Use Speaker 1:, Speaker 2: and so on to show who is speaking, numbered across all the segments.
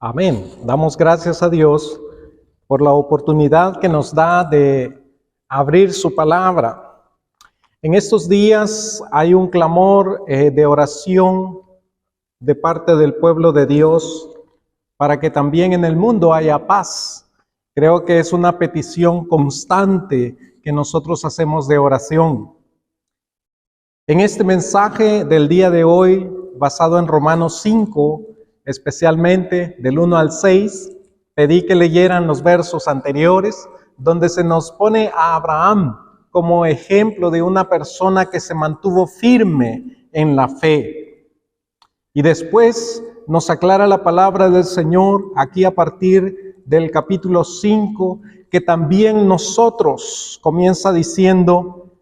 Speaker 1: Amén. Damos gracias a Dios por la oportunidad que nos da de abrir su palabra. En estos días hay un clamor de oración de parte del pueblo de Dios para que también en el mundo haya paz. Creo que es una petición constante que nosotros hacemos de oración. En este mensaje del día de hoy, basado en Romanos 5, especialmente del 1 al 6, pedí que leyeran los versos anteriores, donde se nos pone a Abraham como ejemplo de una persona que se mantuvo firme en la fe. Y después nos aclara la palabra del Señor aquí a partir del capítulo 5, que también nosotros, comienza diciendo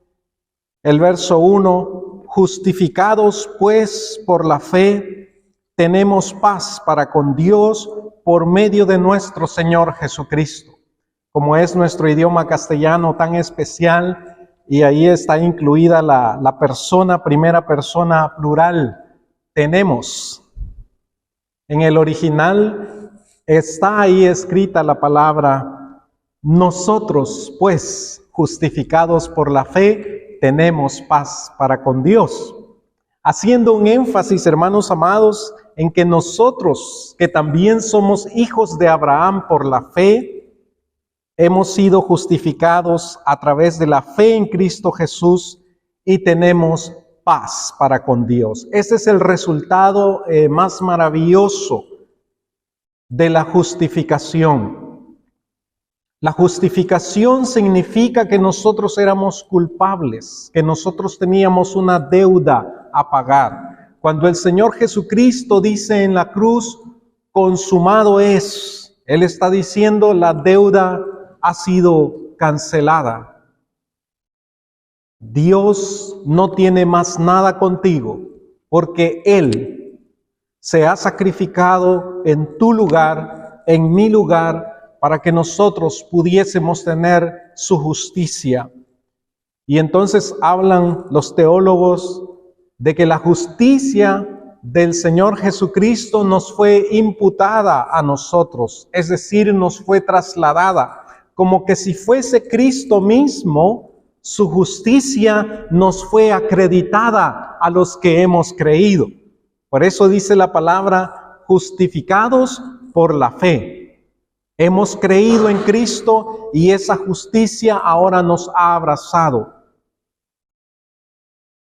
Speaker 1: el verso 1, justificados pues por la fe, tenemos paz para con Dios por medio de nuestro Señor Jesucristo. Como es nuestro idioma castellano tan especial, y ahí está incluida la persona, primera persona plural, tenemos. En el original está ahí escrita la palabra, nosotros pues, justificados por la fe, tenemos paz para con Dios. Haciendo un énfasis, hermanos amados, en que nosotros, que también somos hijos de Abraham por la fe, hemos sido justificados a través de la fe en Cristo Jesús y tenemos paz para con Dios. Ese es el resultado más maravilloso de la justificación. La justificación significa que nosotros éramos culpables, que nosotros teníamos una deuda a pagar. Cuando el Señor Jesucristo dice en la cruz, consumado es, Él está diciendo la deuda ha sido cancelada. Dios no tiene más nada contigo porque Él se ha sacrificado en tu lugar, en mi lugar, para que nosotros pudiésemos tener su justicia. Y entonces hablan los teólogos de que la justicia del Señor Jesucristo nos fue imputada a nosotros, es decir, nos fue trasladada, como que si fuese Cristo mismo, su justicia nos fue acreditada a los que hemos creído. Por eso dice la palabra, justificados por la fe. Hemos creído en Cristo y esa justicia ahora nos ha abrazado.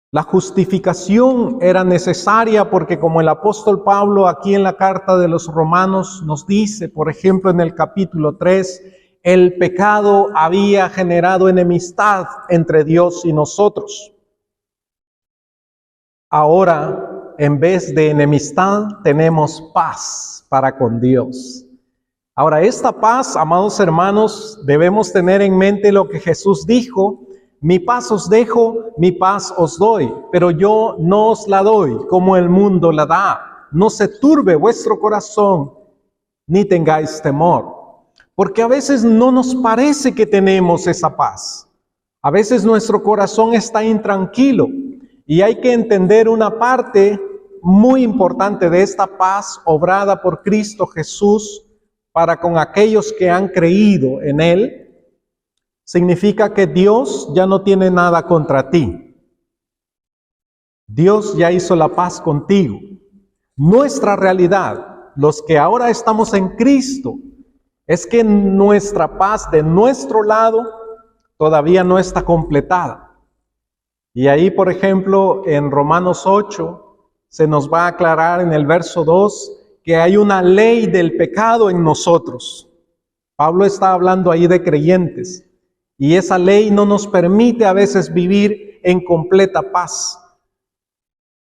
Speaker 1: La justificación era necesaria porque, como el apóstol Pablo aquí en la carta de los Romanos nos dice, por ejemplo en el capítulo 3, el pecado había generado enemistad entre Dios y nosotros. Ahora, en vez de enemistad, tenemos paz para con Dios. Ahora, esta paz, amados hermanos, debemos tener en mente lo que Jesús dijo: mi paz os dejo, mi paz os doy, pero yo no os la doy como el mundo la da. No se turbe vuestro corazón, ni tengáis temor. Porque a veces no nos parece que tenemos esa paz. A veces nuestro corazón está intranquilo y hay que entender una parte muy importante de esta paz obrada por Cristo Jesús para con aquellos que han creído en Él. Significa que Dios ya no tiene nada contra ti. Dios ya hizo la paz contigo. Nuestra realidad, los que ahora estamos en Cristo, es que nuestra paz de nuestro lado todavía no está completada. Y ahí, por ejemplo, en Romanos 8, se nos va a aclarar en el verso 2 que hay una ley del pecado en nosotros. Pablo está hablando ahí de creyentes. Y esa ley no nos permite a veces vivir en completa paz.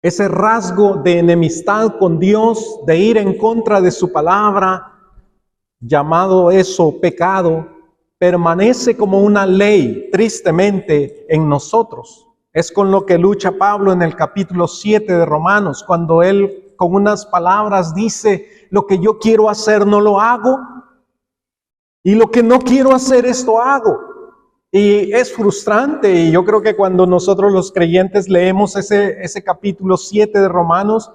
Speaker 1: Ese rasgo de enemistad con Dios, de ir en contra de su palabra, llamado eso pecado, permanece como una ley, tristemente, en nosotros. Es con lo que lucha Pablo en el capítulo 7 de Romanos, cuando él con unas palabras dice, lo que yo quiero hacer no lo hago, y lo que no quiero hacer esto hago. Y es frustrante, y yo creo que cuando nosotros los creyentes leemos ese capítulo 7 de Romanos,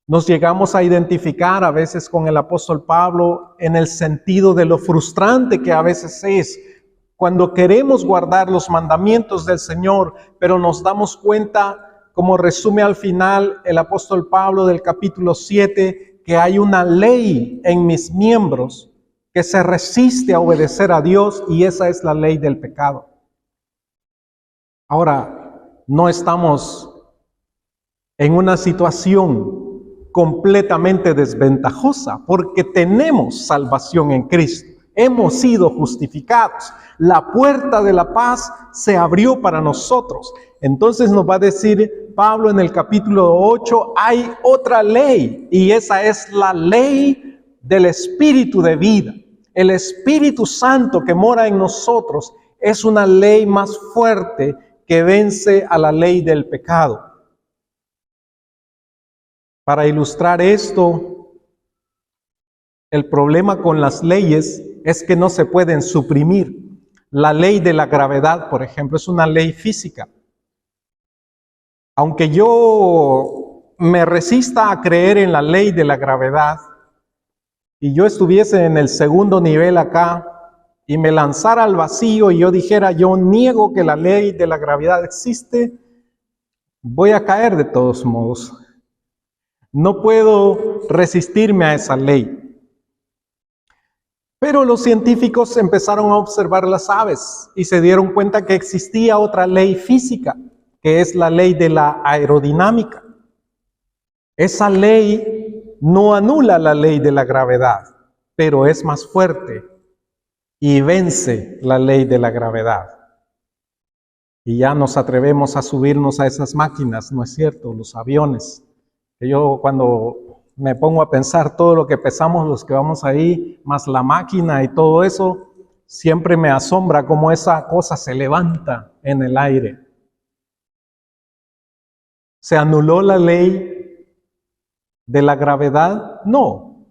Speaker 1: Nos llegamos a identificar a veces con el apóstol Pablo en el sentido de lo frustrante que a veces es cuando queremos guardar los mandamientos del Señor, pero nos damos cuenta, como resume al final el apóstol Pablo del capítulo 7, que hay una ley en mis miembros que se resiste a obedecer a Dios, y esa es la ley del pecado. Ahora, no estamos en una situación completamente desventajosa, porque tenemos salvación en Cristo. Hemos sido justificados. La puerta de la paz se abrió para nosotros. Entonces nos va a decir Pablo en el capítulo 8, hay otra ley, y esa es la ley del Espíritu de vida. El Espíritu Santo que mora en nosotros es una ley más fuerte que vence a la ley del pecado. Para ilustrar esto, el problema con las leyes es que no se pueden suprimir. La ley de la gravedad, por ejemplo, es una ley física. Aunque yo me resista a creer en la ley de la gravedad, y yo estuviese en el segundo nivel acá, y me lanzara al vacío y yo dijera, yo niego que la ley de la gravedad existe, voy a caer de todos modos. No puedo resistirme a esa ley. Pero los científicos empezaron a observar las aves y se dieron cuenta que existía otra ley física, que es la ley de la aerodinámica. Esa ley no anula la ley de la gravedad, pero es más fuerte y vence la ley de la gravedad. Y ya nos atrevemos a subirnos a esas máquinas, ¿no es cierto? Los aviones. Yo cuando me pongo a pensar todo lo que pesamos los que vamos ahí, más la máquina y todo eso, siempre me asombra cómo esa cosa se levanta en el aire. ¿Se anuló la ley de la gravedad? No,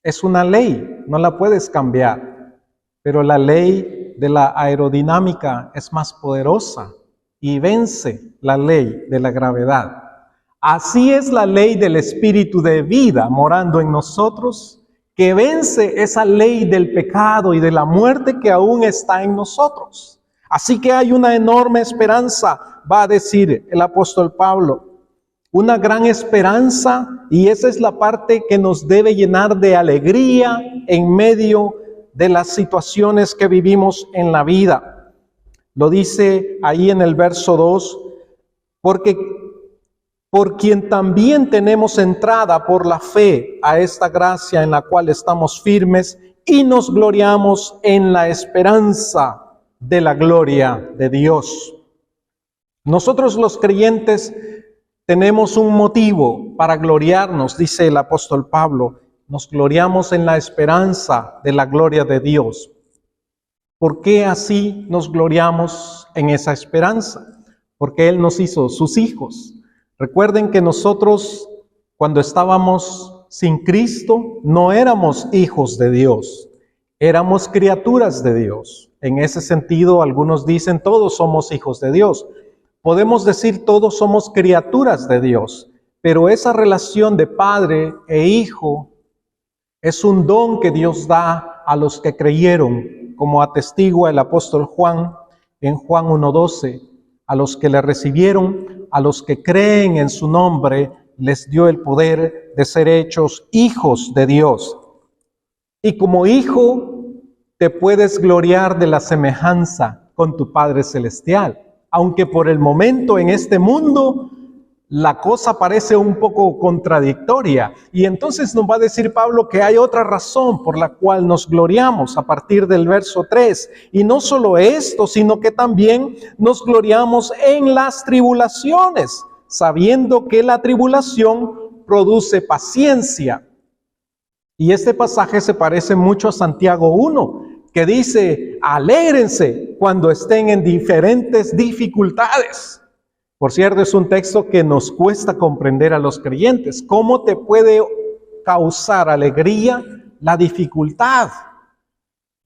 Speaker 1: es una ley, no la puedes cambiar. Pero la ley de la aerodinámica es más poderosa y vence la ley de la gravedad. Así es la ley del Espíritu de vida morando en nosotros, que vence esa ley del pecado y de la muerte que aún está en nosotros. Así que hay una enorme esperanza, va a decir el apóstol Pablo, una gran esperanza, y esa es la parte que nos debe llenar de alegría en medio de las situaciones que vivimos en la vida. Lo dice ahí en el verso 2, porque por quien también tenemos entrada por la fe a esta gracia en la cual estamos firmes y nos gloriamos en la esperanza de la gloria de Dios. Nosotros los creyentes tenemos un motivo para gloriarnos, dice el apóstol Pablo. Nos gloriamos en la esperanza de la gloria de Dios. ¿Por qué así nos gloriamos en esa esperanza? Porque Él nos hizo sus hijos. Recuerden que nosotros, cuando estábamos sin Cristo, no éramos hijos de Dios, éramos criaturas de Dios. En ese sentido, algunos dicen, todos somos hijos de Dios. Podemos decir, todos somos criaturas de Dios, pero esa relación de padre e hijo es un don que Dios da a los que creyeron, como atestigua el apóstol Juan en Juan 1:12. A los que le recibieron, a los que creen en su nombre, les dio el poder de ser hechos hijos de Dios. Y como hijo, te puedes gloriar de la semejanza con tu Padre Celestial. Aunque por el momento en este mundo la cosa parece un poco contradictoria. Y entonces nos va a decir Pablo que hay otra razón por la cual nos gloriamos a partir del verso 3. Y no solo esto, sino que también nos gloriamos en las tribulaciones, sabiendo que la tribulación produce paciencia. Y este pasaje se parece mucho a Santiago 1, que dice, alégrense cuando estén en diferentes dificultades. Por cierto, es un texto que nos cuesta comprender a los creyentes. ¿Cómo te puede causar alegría la dificultad,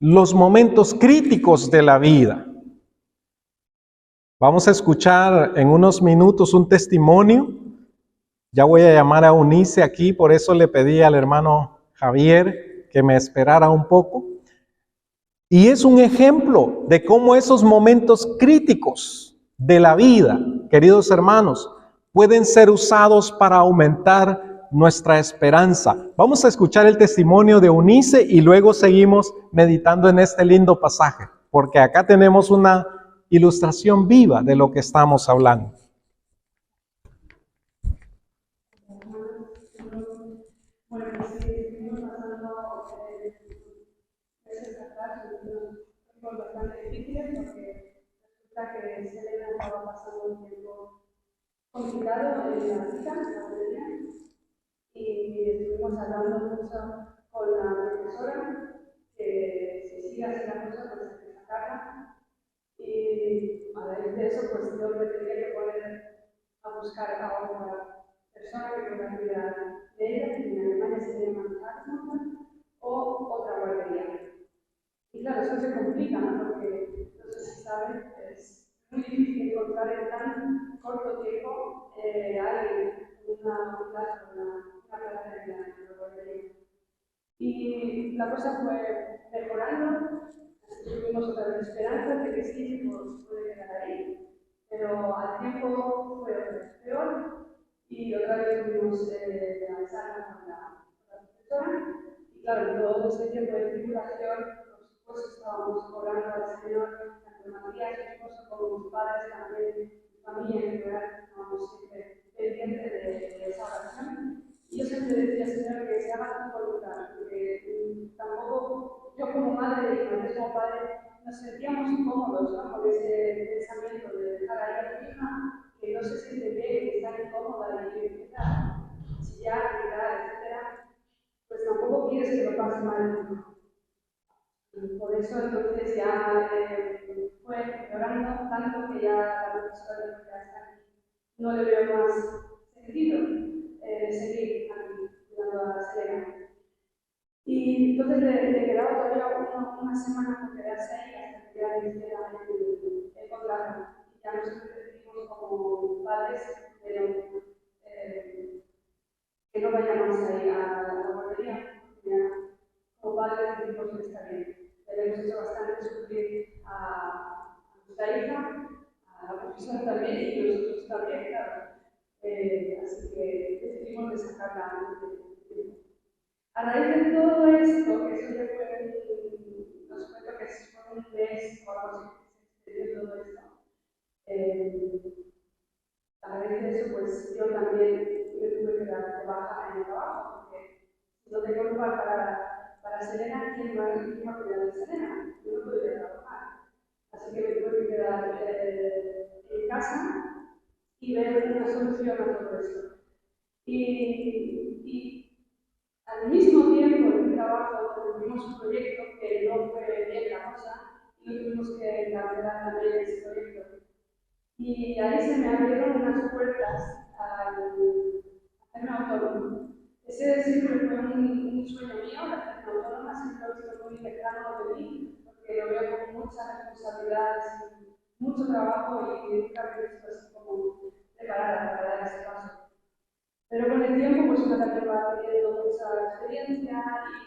Speaker 1: los momentos críticos de la vida? Vamos a escuchar en unos minutos un testimonio Ya voy a llamar a Eunice aquí, por eso le pedí al hermano Javier que me esperara un poco. Y es un ejemplo de cómo esos momentos críticos de la vida, queridos hermanos, pueden ser usados para aumentar nuestra esperanza. Vamos a escuchar el testimonio de Eunice y luego seguimos meditando en este lindo pasaje, porque acá tenemos una ilustración viva de lo que estamos hablando.
Speaker 2: Bueno, pues sí, estuvimos pasando meses atrás, unos bastante difíciles porque resulta que Selena estaba pasando un tiempo complicado en la vida, en la guardería, y estuvimos hablando mucho con la profesora, que si sigue así la cosa, pues hay que sacarla. Y a raíz de eso, pues yo me tenía que poner a buscar a otra persona que pueda cuidar de ella, que en Alemania se llama Krankenhaus, o otra guardería. Y claro, eso se complica, ¿no? Porque, no sé si saben, es muy difícil encontrar en tan corto tiempo alguien, una plaza en la guardería. Y la cosa fue mejorando, tuvimos otra vez esperanza de que sí, pues puede quedar ahí, pero al tiempo fue otra vez peor y otra vez tuvimos la charla con la profesora. Y claro, todo ese tiempo de tribulación, por supuesto, estábamos orando al Señor, tanto María, su esposo, como mis padres, también mi familia en general, estábamos siempre pendientes de esa oración. Y yo siempre decía, Señor, que se haga tu voluntad, porque tampoco yo como madre y Matías como padre nos sentíamos incómodos, ¿no? Con ese pensamiento de dejar ahí a tu hija que no se siente bien, que está incómoda y que empieza a chillar, gritar, etcétera, pues tampoco quieres que lo pase mal. Y por eso entonces ya fue empeorando tanto que ya la profesora dijo, ya está aquí, no le veo más sentido seguir aquí cuidando a la Selena. Y entonces le quedaba todavía una semana por quedarse ahí hasta que ya le hiciera el contrato. Y ya nosotros decidimos como padres que no vayamos ahí a la guardería, porque ya como padres decidimos que está bien. Le hemos hecho bastante sufrir a nuestra hija, a la profesora también y nosotros también, claro. Así que decidimos de sacarla antes de tiempo. A raíz de todo esto, que eso ya fue, nos cuento que fue un mes o algo así, que se extendió todo esto, a raíz de eso, pues yo también me tuve que dar de baja en el trabajo, porque si no tengo lugar para Selena, ¿quién va a cuidar de Selena? Yo no podía trabajar. Así que me tuve que quedar en casa y ver una solución a todo esto. Y al mismo tiempo en el trabajo tuvimos un proyecto que no fue bien la cosa y tuvimos que cancelar también ese proyecto. Y ahí se me abrieron unas puertas al hacerme autónomo. Ese siempre fue un sueño mío, la hacerme autónoma, siempre lo he visto muy lejano de mí, porque lo veo con muchas responsabilidades, mucho trabajo y nunca me he visto así como preparada para dar ese paso. Pero con el tiempo, pues uno también va adquiriendo mucha experiencia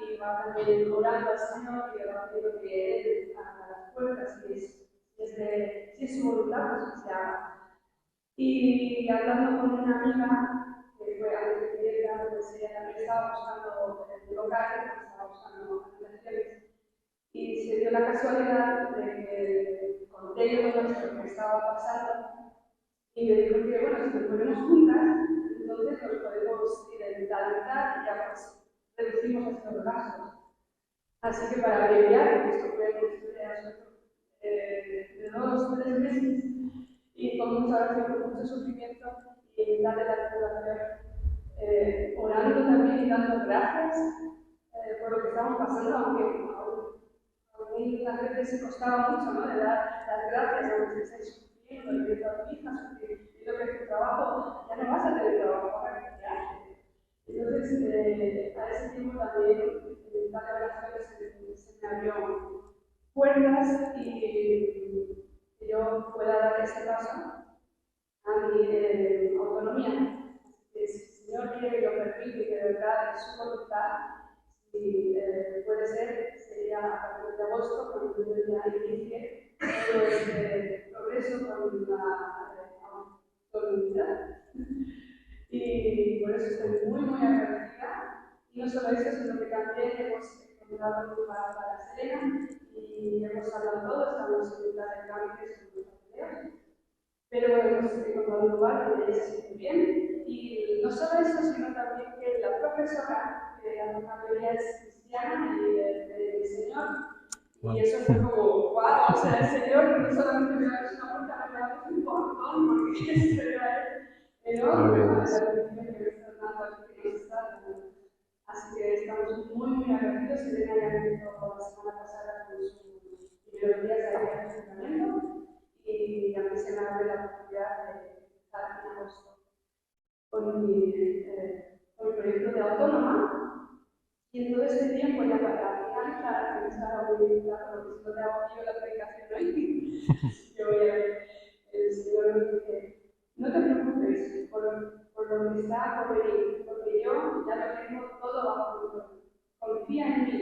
Speaker 2: y va también orando al Señor y le va pidiendo que Él abra las puertas, si es su voluntad, pues que se haga. Y hablando con una amiga, que fue antes de que llegara, pues ella también estaba buscando el local, estaba buscando habitaciones, y se dio la casualidad de que conté yo todo esto que estaba pasando, y me dijo que, bueno, si nos ponemos juntas, entonces nos podemos ir en mitad y ya pues reducimos estos gastos. Así que para abreviar, porque esto fue una historia de 2 o 3 meses, y con mucha oración, con mucho sufrimiento, y en mitad de la tribulación, orando también y dando gracias por lo que estamos pasando, aunque aún la gente se costaba mucho, ¿no? De dar las gracias a los que estáis sufriendo, y viendo a tu hija sufrir, viendo que tu trabajo ya no vas a tener trabajo para cambiarte. Entonces, a ese tiempo también, en mitad de oraciones, se me abrió puertas y que yo pueda dar ese paso a mi autonomía. Si Señor quiere que lo permite y que de verdad es su voluntad, y puede ser, sería a partir de agosto, cuando yo ya inicie todo este progreso con la autonomía. Y por eso estoy muy, muy agradecida. Y no solo eso, sino que también hemos encontrado un lugar para Selena y hemos hablado todos, estamos en mitad de trámites con los papeleos, pero hemos encontrado un lugar donde ella se siente bien. Y no solo eso, sino también que la profesora, que la mayoría es cristiana y del Señor, y eso fue como, wow, o sea, el Señor no solamente me da una puerta, me da un montón, porque es enorme la bendición que me está dando aquí que nos está dando. Así que estamos muy, muy agradecidos. Elena ya me dijo la semana pasada con sus primeros días de aquí al ayuntamiento, y a mí se me abre la oportunidad de estar en agosto con mi proyecto de autónoma. Y en todo este tiempo, ya para finalizar, que estaba muy claro, porque si no te hago yo la predicación hoy, yo voy a ver, el Señor nos dice, no te preocupes por lo que está por venir, porque yo ya lo tengo todo bajo control. Confía en mí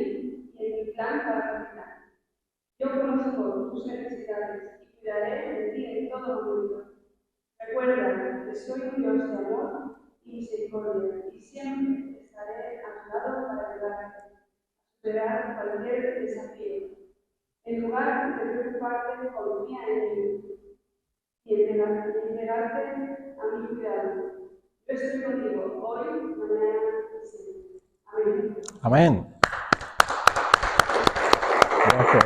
Speaker 2: y en mi plan para tu vida. Yo conozco tus necesidades y cuidaré de ti en todo momento. Recuerda que soy un Dios de amor y misericordia, y siempre estaré a tu lado para ayudarte a superar cualquier desafío. En lugar de preocuparte, confía en mí y entregarte a mi cuidado. Yo estoy contigo hoy, mañana y siempre. Amén.
Speaker 1: Amén. Gracias.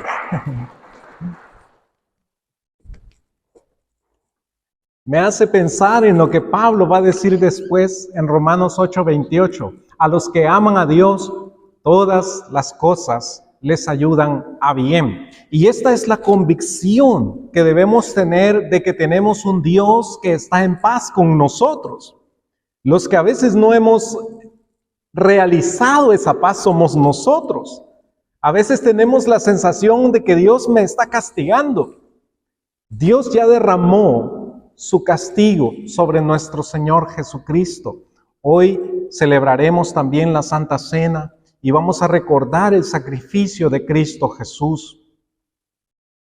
Speaker 1: Me hace pensar en lo que Pablo va a decir después en Romanos 8:28. A los que aman a Dios, todas las cosas les ayudan a bien. Y esta es la convicción que debemos tener de que tenemos un Dios que está en paz con nosotros. Los que a veces no hemos realizado esa paz somos nosotros. A veces tenemos la sensación de que Dios me está castigando. Dios ya derramó su castigo sobre nuestro Señor Jesucristo. Hoy celebraremos también la Santa Cena y vamos a recordar el sacrificio de Cristo Jesús.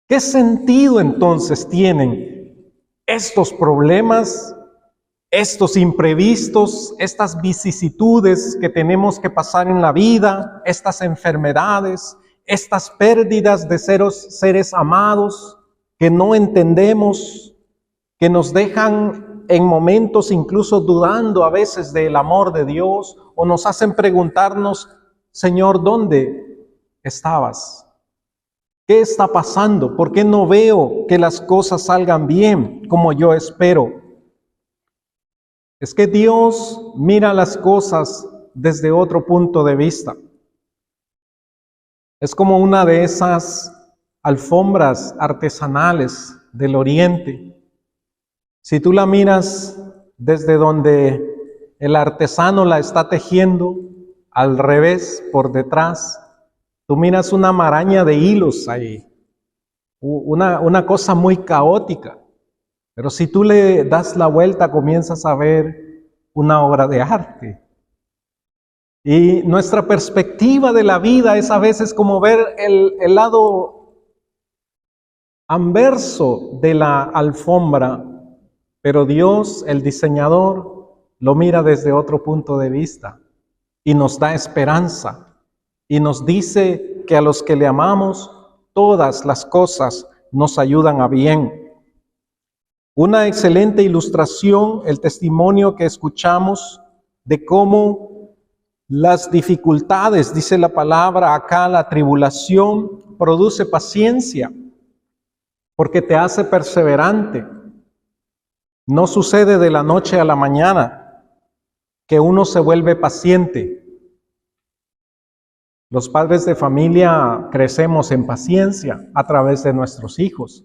Speaker 1: ¿Qué sentido entonces tienen estos problemas, estos imprevistos, estas vicisitudes que tenemos que pasar en la vida, estas enfermedades, estas pérdidas de seres amados que no entendemos, que nos dejan en momentos incluso dudando a veces del amor de Dios, o nos hacen preguntarnos, Señor, ¿dónde estabas? ¿Qué está pasando? ¿Por qué no veo que las cosas salgan bien como yo espero? Es que Dios mira las cosas desde otro punto de vista. Es como una de esas alfombras artesanales del Oriente. Si tú la miras desde donde el artesano la está tejiendo, al revés, por detrás, tú miras una maraña de hilos ahí, una cosa muy caótica. Pero si tú le das la vuelta, comienzas a ver una obra de arte. Y nuestra perspectiva de la vida es a veces como ver el lado anverso de la alfombra, pero Dios, el diseñador, lo mira desde otro punto de vista y nos da esperanza y nos dice que a los que le amamos, todas las cosas nos ayudan a bien. Una excelente ilustración, el testimonio que escuchamos de cómo las dificultades, dice la palabra acá, la tribulación produce paciencia, porque te hace perseverante. No sucede de la noche a la mañana que uno se vuelve paciente. Los padres de familia crecemos en paciencia a través de nuestros hijos.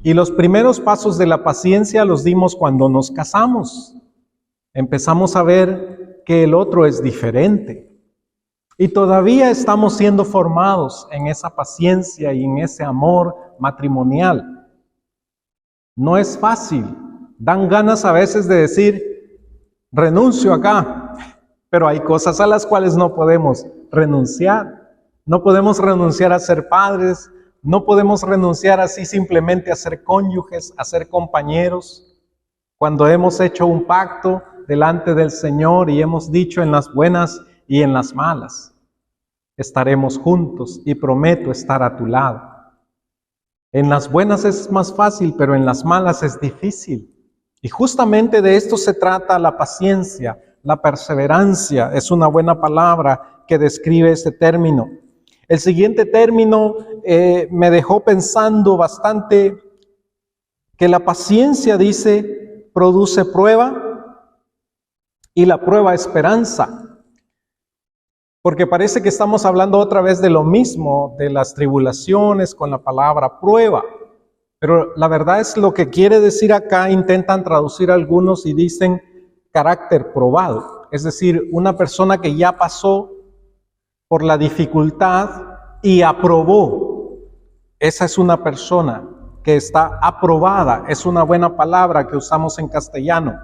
Speaker 1: Y los primeros pasos de la paciencia los dimos cuando nos casamos. Empezamos a ver que el otro es diferente. Y todavía estamos siendo formados en esa paciencia y en ese amor matrimonial. No es fácil. Dan ganas a veces de decir, renuncio acá, pero hay cosas a las cuales no podemos renunciar. No podemos renunciar a ser padres, no podemos renunciar así simplemente a ser cónyuges, a ser compañeros. Cuando hemos hecho un pacto delante del Señor y hemos dicho en las buenas y en las malas, estaremos juntos y prometo estar a tu lado. En las buenas es más fácil, pero en las malas es difícil. Y justamente de esto se trata la paciencia, la perseverancia. Es una buena palabra que describe este término. El siguiente término me dejó pensando bastante, que la paciencia, dice, produce prueba y la prueba esperanza. Porque parece que estamos hablando otra vez de lo mismo, de las tribulaciones con la palabra prueba. Pero la verdad es lo que quiere decir acá, intentan traducir algunos y dicen carácter probado. Es decir, una persona que ya pasó por la dificultad y aprobó. Esa es una persona que está aprobada. Es una buena palabra que usamos en castellano.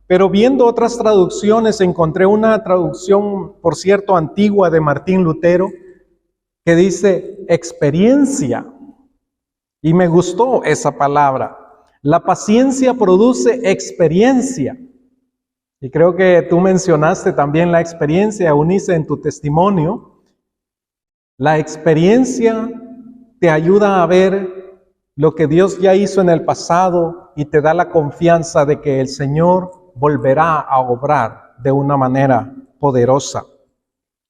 Speaker 1: Pero viendo otras traducciones, encontré una traducción, por cierto, antigua de Martín Lutero, que dice experiencia. Y me gustó esa palabra. La paciencia produce experiencia. Y creo que tú mencionaste también la experiencia, Eunice, en tu testimonio. La experiencia te ayuda a ver lo que Dios ya hizo en el pasado y te da la confianza de que el Señor volverá a obrar de una manera poderosa.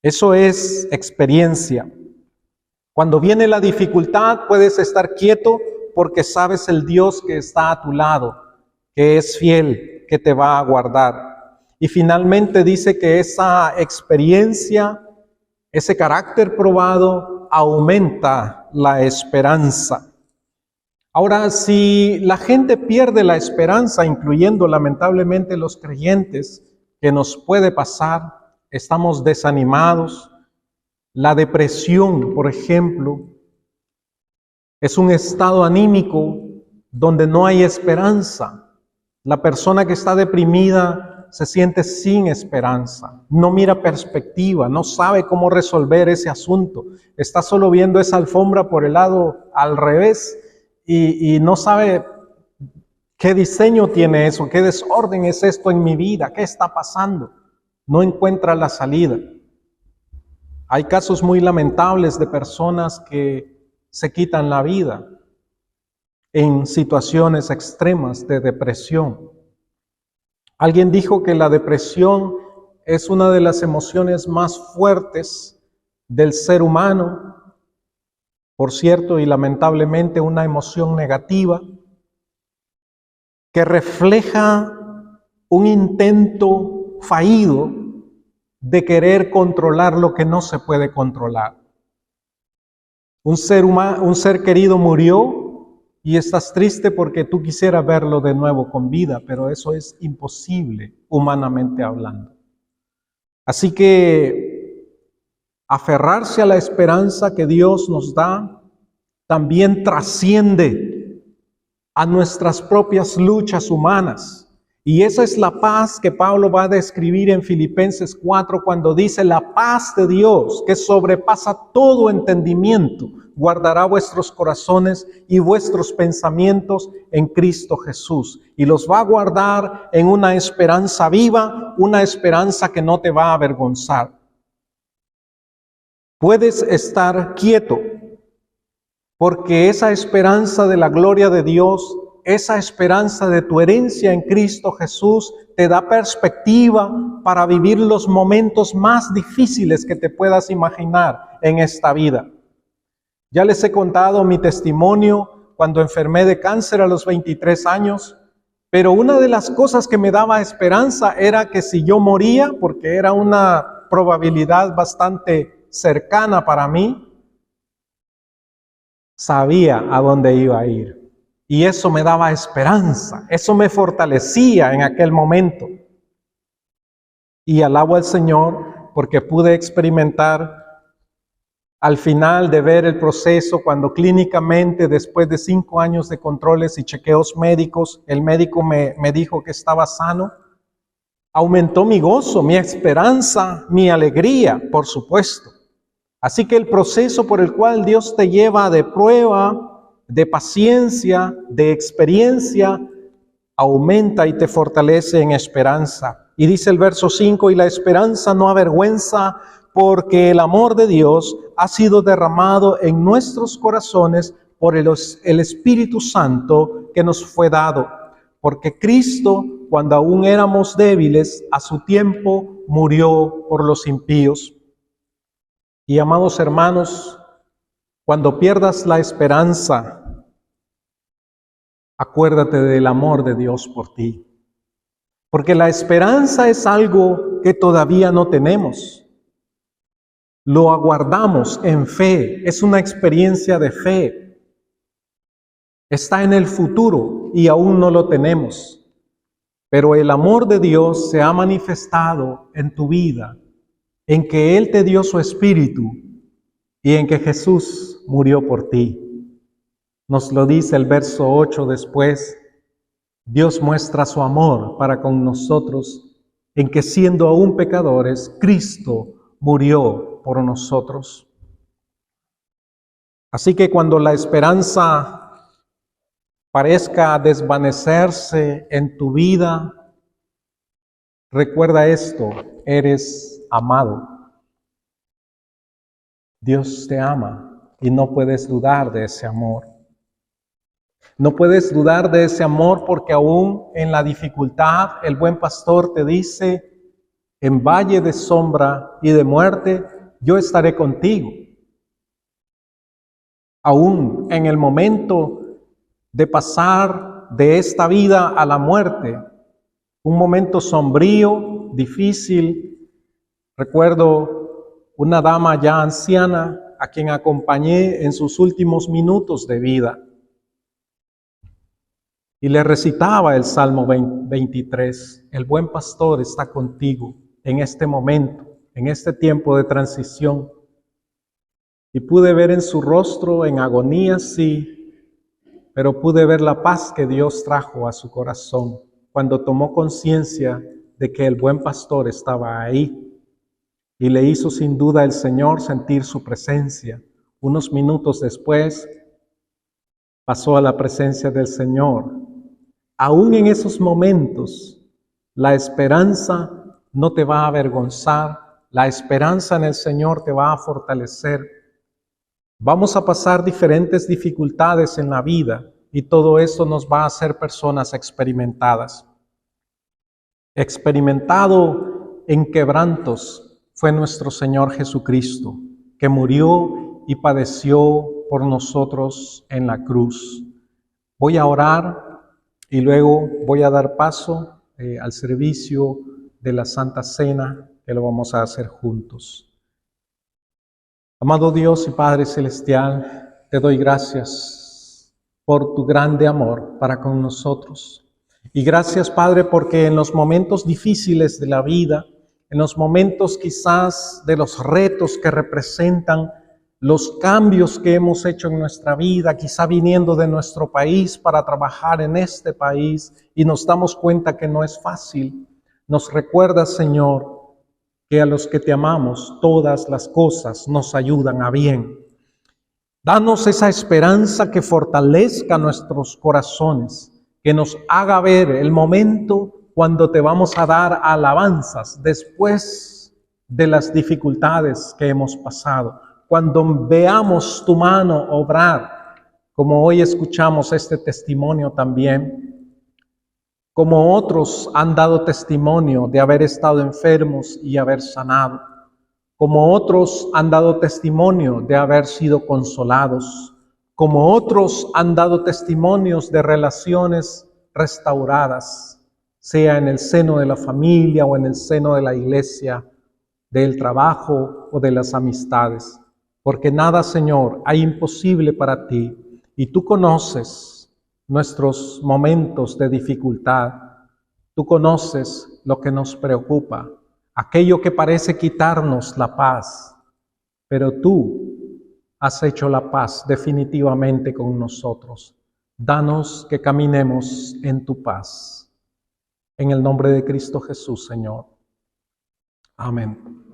Speaker 1: Eso es experiencia. Cuando viene la dificultad, puedes estar quieto porque sabes el Dios que está a tu lado, que es fiel, que te va a guardar. Y finalmente dice que esa experiencia, ese carácter probado, aumenta la esperanza. Ahora, si la gente pierde la esperanza, incluyendo lamentablemente los creyentes, que nos puede pasar, estamos desanimados. La depresión, por ejemplo, es un estado anímico donde no hay esperanza. La persona que está deprimida se siente sin esperanza, no mira perspectiva, no sabe cómo resolver ese asunto. Está solo viendo esa alfombra por el lado al revés y no sabe qué diseño tiene eso, qué desorden es esto en mi vida, qué está pasando. No encuentra la salida. Hay casos muy lamentables de personas que se quitan la vida en situaciones extremas de depresión. Alguien dijo que la depresión es una de las emociones más fuertes del ser humano, por cierto, y lamentablemente una emoción negativa que refleja un intento fallido de querer controlar lo que no se puede controlar. Un ser querido murió y estás triste porque tú quisieras verlo de nuevo con vida, pero eso es imposible, humanamente hablando. Así que aferrarse a la esperanza que Dios nos da también trasciende a nuestras propias luchas humanas. Y esa es la paz que Pablo va a describir en Filipenses 4 cuando dice: la paz de Dios, que sobrepasa todo entendimiento, guardará vuestros corazones y vuestros pensamientos en Cristo Jesús. Y los va a guardar en una esperanza viva, una esperanza que no te va a avergonzar. Puedes estar quieto, porque esa esperanza de la gloria de Dios, esa esperanza de tu herencia en Cristo Jesús, te da perspectiva para vivir los momentos más difíciles que te puedas imaginar en esta vida. Ya les he contado mi testimonio cuando enfermé de cáncer a los 23 años, pero una de las cosas que me daba esperanza era que si yo moría, porque era una probabilidad bastante cercana para mí, sabía a dónde iba a ir. Y eso me daba esperanza, eso me fortalecía en aquel momento. Y alabo al Señor porque pude experimentar al final de ver el proceso, cuando clínicamente, después de 5 años de controles y chequeos médicos, el médico me dijo que estaba sano. Aumentó mi gozo, mi esperanza, mi alegría, por supuesto. Así que el proceso por el cual Dios te lleva de prueba, de paciencia, de experiencia, aumenta y te fortalece en esperanza. Y dice el verso 5, y la esperanza no avergüenza, porque el amor de Dios ha sido derramado en nuestros corazones por el Espíritu Santo que nos fue dado. Porque Cristo, cuando aún éramos débiles, a su tiempo murió por los impíos. Y amados hermanos, cuando pierdas la esperanza, acuérdate del amor de Dios por ti. Porque la esperanza es algo que todavía no tenemos. Lo aguardamos en fe, es una experiencia de fe. Está en el futuro y aún no lo tenemos. Pero el amor de Dios se ha manifestado en tu vida, en que Él te dio su Espíritu y en que Jesús murió por ti. Nos lo dice el verso 8 después. Dios muestra su amor para con nosotros en que siendo aún pecadores, Cristo murió por nosotros. Así que cuando la esperanza parezca desvanecerse en tu vida, recuerda esto: eres amado. Dios te ama y no puedes dudar de ese amor. No puedes dudar de ese amor porque aún en la dificultad el buen pastor te dice: en valle de sombra y de muerte, yo estaré contigo. Aún en el momento de pasar de esta vida a la muerte, un momento sombrío, difícil. Recuerdo una dama ya anciana a quien acompañé en sus últimos minutos de vida. Y le recitaba el Salmo 23, el buen pastor está contigo en este momento, en este tiempo de transición. Y pude ver en su rostro, en agonía, sí, pero pude ver la paz que Dios trajo a su corazón cuando tomó conciencia de que el buen pastor estaba ahí. Y le hizo sin duda el Señor sentir su presencia. Unos minutos después pasó a la presencia del Señor. Aún en esos momentos, la esperanza no te va a avergonzar, la esperanza en el Señor te va a fortalecer. Vamos a pasar diferentes dificultades en la vida y todo eso nos va a hacer personas experimentadas. Experimentado en quebrantos fue nuestro Señor Jesucristo, que murió y padeció por nosotros en la cruz. Voy a orar y luego voy a dar paso al servicio de la Santa Cena, que lo vamos a hacer juntos. Amado Dios y Padre Celestial, te doy gracias por tu grande amor para con nosotros. Y gracias, Padre, porque en los momentos difíciles de la vida, en los momentos quizás de los retos que representan los cambios que hemos hecho en nuestra vida, quizá viniendo de nuestro país para trabajar en este país, y nos damos cuenta que no es fácil. Nos recuerda, Señor, que a los que te amamos, todas las cosas nos ayudan a bien. Danos esa esperanza que fortalezca nuestros corazones, que nos haga ver el momento cuando te vamos a dar alabanzas después de las dificultades que hemos pasado. Cuando veamos tu mano obrar, como hoy escuchamos este testimonio también, como otros han dado testimonio de haber estado enfermos y haber sanado, como otros han dado testimonio de haber sido consolados, como otros han dado testimonios de relaciones restauradas, sea en el seno de la familia o en el seno de la iglesia, del trabajo o de las amistades. Porque nada, Señor, hay imposible para ti, y tú conoces nuestros momentos de dificultad. Tú conoces lo que nos preocupa, aquello que parece quitarnos la paz, pero tú has hecho la paz definitivamente con nosotros. Danos que caminemos en tu paz. En el nombre de Cristo Jesús, Señor. Amén.